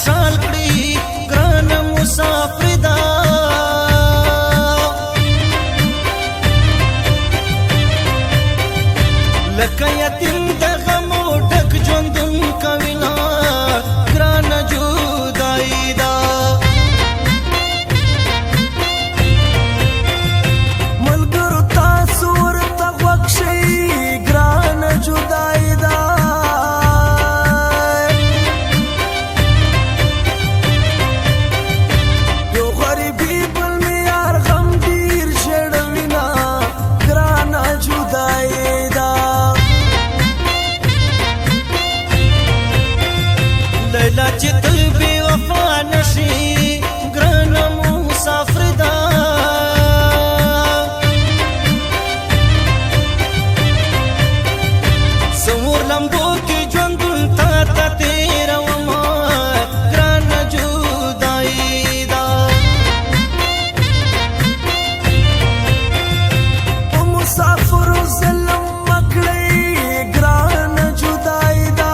خوشحال کړي ګران مسافر دا لکه یتیم د غمو ډک ژوندون کوینا ګران جدایي دا ملګرو تاسو ورته غوږ شئ ګران جدایي دا یو غریبي بل معیار غم ډېر ژړوینا ګران جدایي دا لیلا چې تل بې وفا نشي ګران مسافر دا زمور لمبو کې ژوندون تا ته تېرومه ګران جدایي دا په مسافرو ظلم مه کړئ ګران جدایي دا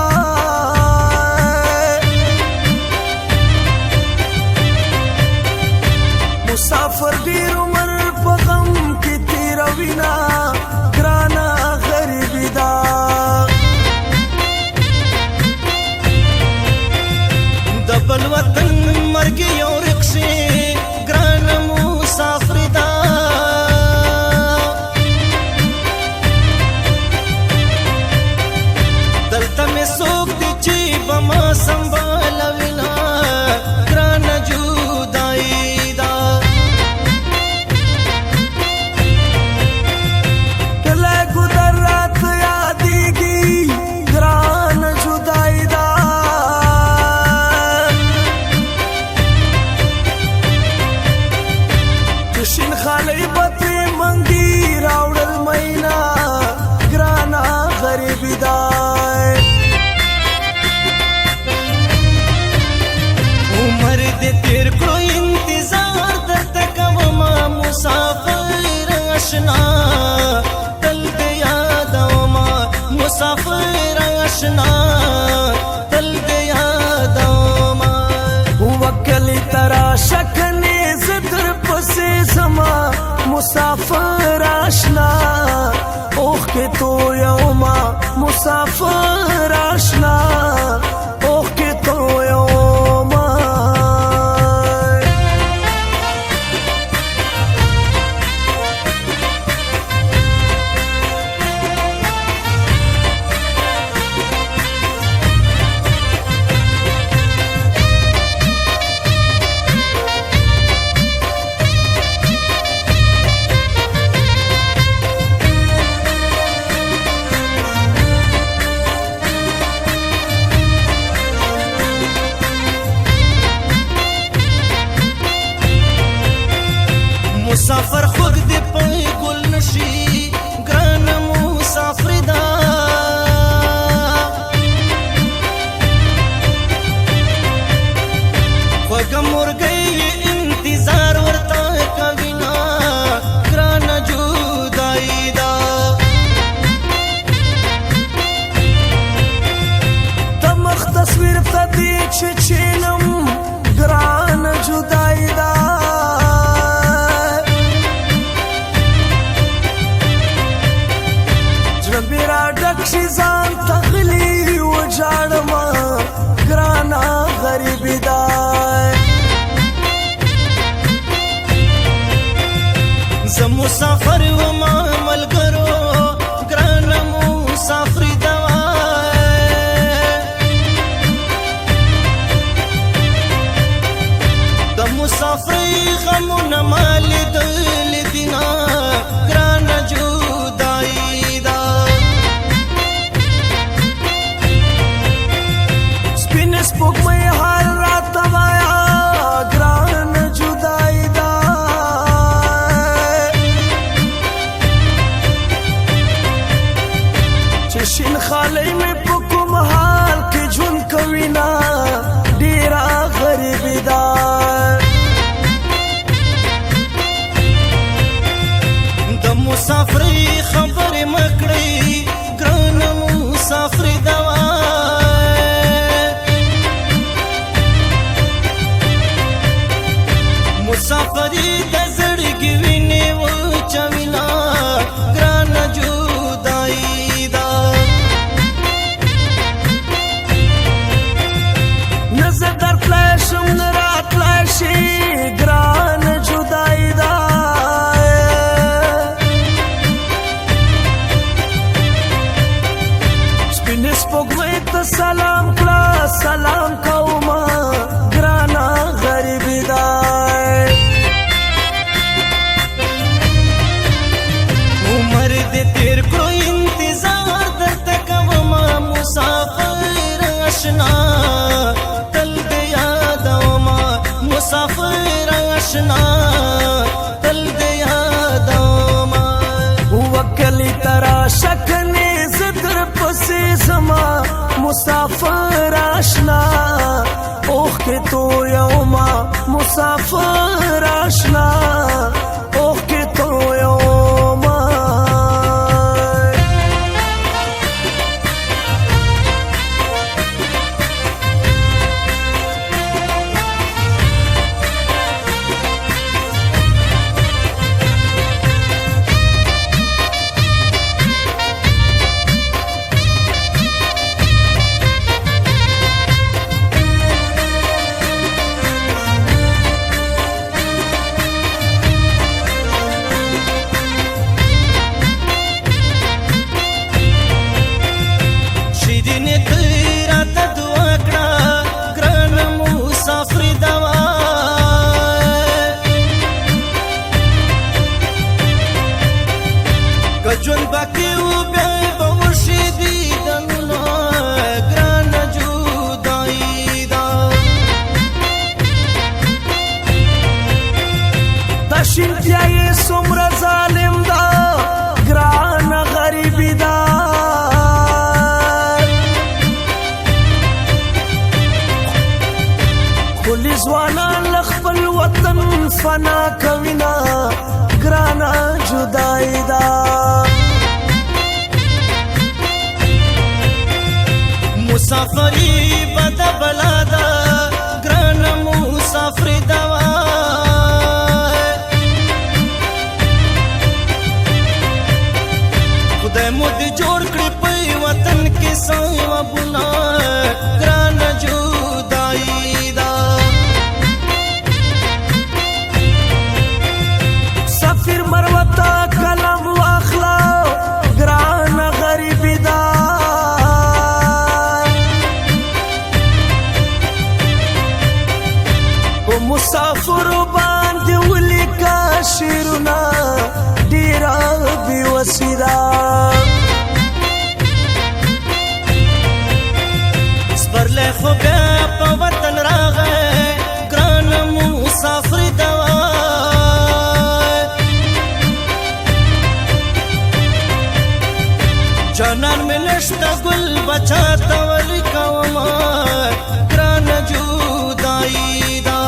مسافر ډېر عمر په غم کې تېروينا ګرانه غریبي دا د بل وطن مرګ یو رخصي ګران مسافر دا دلته مې څوک دی چې به ما سنبالوینا ګران جدایي دا کله ګودر رات یادېږي ګران جدایي دا شین خالۍ به ترې منګي راوړل مینا ګرانه غریبي دا عمر دې تیر کړو انتظار درته کومه مسافر اشنا تل دې یادومه مسافر اشنا تل دې یادومه وکلی ترا شکنی زدر پسې زما مسافر آشنا اوخ کې تو یوما مسافر آشنا اوخ کې تو یوما مسافر خوږ دې په ګل نشي ګران مسافر دا خوږه مرغۍ انتظار ورته کوینا ګران جدایي دا د مخ تصویر ته دې چې چینم ګران جدایي دا بیرا ډک شي ځان تغلی وجاړما ګرانه غریبي دا زه مسافر وما ملګرو ګران مسافر دا د مسافرۍ غمونه ما لیدلي دينا ګران جدایي دا سپوږمۍ حال راته وایه ګران جدایي دا چې شین خالۍ مې په کوم حال کې ژوند کوینا ډېره غریبي دا د مسافرۍ خبرې مه کړئ ګران مسافر دا سپوږمۍ ته سلام کړه سلام کوما ګرانا غریبی دای عمر دې تیر کړو انتظار درته کوما مسافر آشنا تل دې یادوما مسافر آشنا تل دې یادوما وکلی ترا شکنی زدر پسی زما مسافر آشنا اوخ کی تو یوما مسافر آشنا اوخ کی تو یوما ژوند باقي و بیا به وشي دیدنونه ګرانه جدایي ده دا شینتیا یې څومره ظالم ده ګرانه غریبي ده ښکلي ځوانان له خپل وطن فنا کوینه ګرانه جدایي ده مسافری بد بلا دا ګران مسافر دوا خدای مو دې جوړ کړی په وطن کې ثوابونه ګران جدایي دا سفیر مروتا کلم واخلا ګران غریبی دا مسافر باندې ولیکا شیرونه ډیره بې وسیله سپرلی خو بیا په وطن راغی ګران مسافر دوا جانان مې نشته ګل بچا ته ولیکوما ګران جدایي ده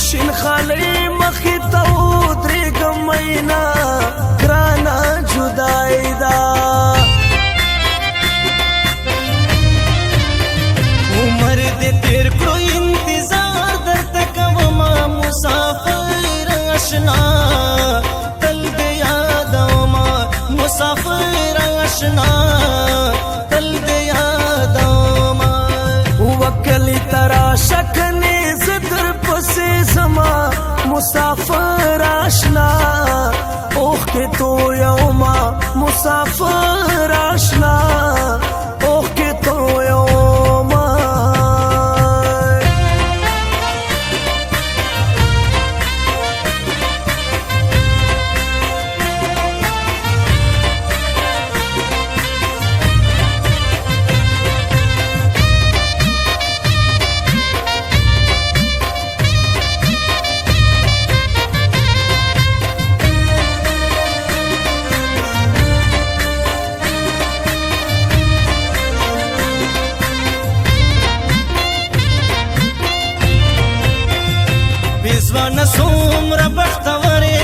شین خالی مخی تا ودریگم مینا گرانا جدائی دا عمر دې تیر کړو انتظار درته کوما مسافر آشنا تل دې یادوما مسافر آشنا تل دې یادوما وکلی ترا شکنی زدر پسی زما مسافر آشنا اوخ کی تو یوما مسافر آشنا اوخ کی تو یوما ځوانه څومره بختورې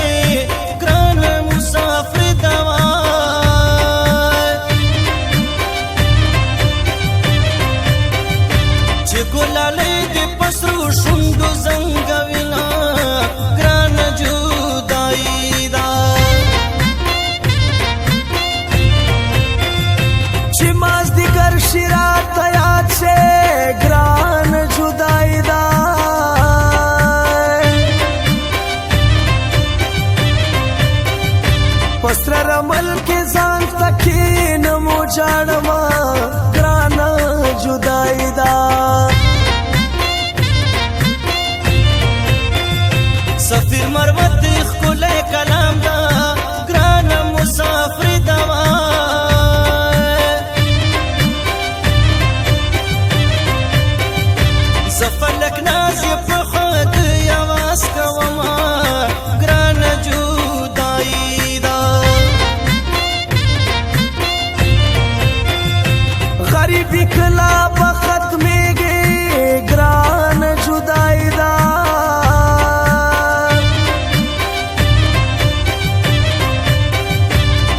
ګران مسافر دوا چې ګلالۍ دې په سرو شونډو زنګوینه ګران جدایي ده چې مازدیګر शिरात याद से ग्रान जुदाई दा पसरा रमल के जान तकीन मुजाड़मा ग्रान जुदाई दा सफिर मरवत खुले कलाम दा ग्रान मुसाफिर दवा زفلک نازی په خود یواز کوما ګران جدائی دا غریبی کلا په ختمېږي ګران جدائی دا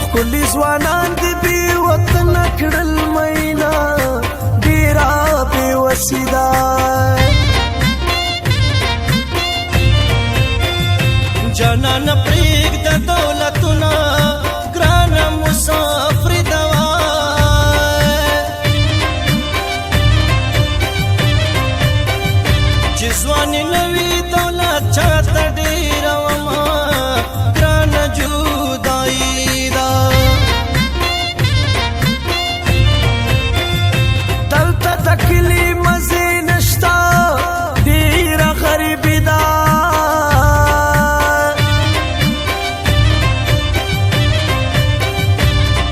ښکلي ځوانان د بې وطن کړل مینا ډېره بې وسي ده جانان پریږد دولتونه ګران مسافر دوا چې ځواني نوي دولت چاته ډېره وما ګران جدائی دا دلته د کلي مزې نشته ډېره غریبي ده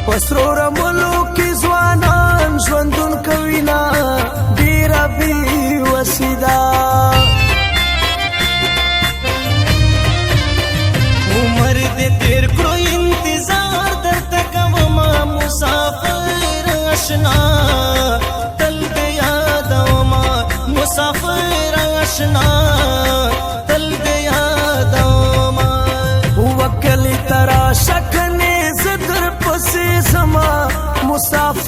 پسرو رملو کې ځوانان ژوندون کوي نه ډېره بې وسي ده عمر دې تیر کړو انتظار درته کومه مسافر اشنا تل دې یادومه مسافر اشنا تل دې یادومه وکلی ترا شکنې زدر پسې زما مسافر